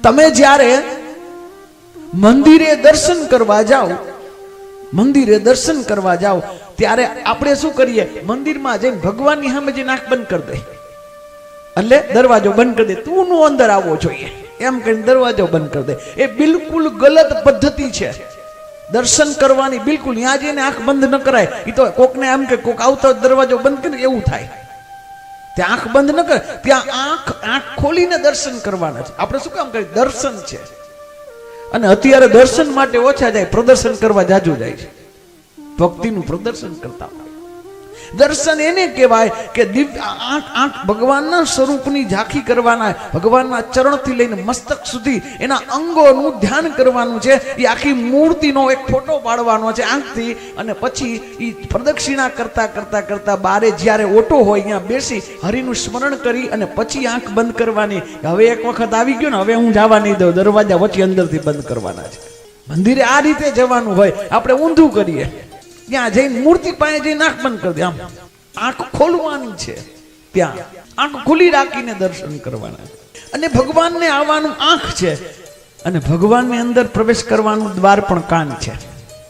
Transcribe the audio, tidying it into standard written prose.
તમે જ્યારે મંદિરે દર્શન કરવા જાઓ ત્યારે આપણે શું કરીએ? મંદિરમાં જઈને ભગવાનની સામે જઈને આંખ બંધ કરી દે, એટલે દરવાજો બંધ કરી દે, તું નો અંદર આવવો જોઈએ એમ કરીને દરવાજો બંધ કરી દે. એ બિલકુલ ગલત પદ્ધતિ છે દર્શન કરવાની. બિલકુલ ત્યાં જઈને આંખ બંધ ન કરાય. એ તો કોકને એમ કે કોક આવતો દરવાજો બંધ કરીને એવું થાય. ત્યાં આંખ બંધ ન કરે, ત્યાં આંખ ખોલીને દર્શન કરવાના છે. આપણે શું કામ કરીએ? દર્શન છે. અને અત્યારે દર્શન માટે ઓછા જાય, પ્રદર્શન કરવા જાજુ જાય છે. ભક્તિનું પ્રદર્શન કરતા હોય. દર્શન એને કહેવાય કે આંખ ભગવાનના સ્વરૂપની ઝાંખી કરવાના, ભગવાનના ચરણથી લઈને મસ્તક સુધી એના અંગોનું ધ્યાન કરવાનું છે. એ આખી મૂર્તિનો એક ફોટો પાડવાનો છે આંખથી, અને પછી એ પ્રદક્ષિણા કરતા કરતા કરતા બારે જ્યારે ઓટો હોય અહીંયા બેસી હરિનું સ્મરણ કરી અને પછી આંખ બંધ કરવાની. હવે એક વખત આવી ગયો ને, હવે હું જવા નહીં દઉં, દરવાજા વચ્ચે અંદરથી બંધ કરવાના છે. મંદિરે આ રીતે જવાનું હોય. આપણે ઊંધું કરીએ, ત્યાં જઈને મૂર્તિ પાસે જઈને આંખ બંધ કરી દે. આમ આંખ ખોલવાની છે, ત્યાં આંખ ખુલ્લી રાખીને દર્શન કરવાના. અને ભગવાનને આવવાનું આંખ છે, અને ભગવાનની અંદર પ્રવેશ કરવાનું દ્વાર પણ કાન છે.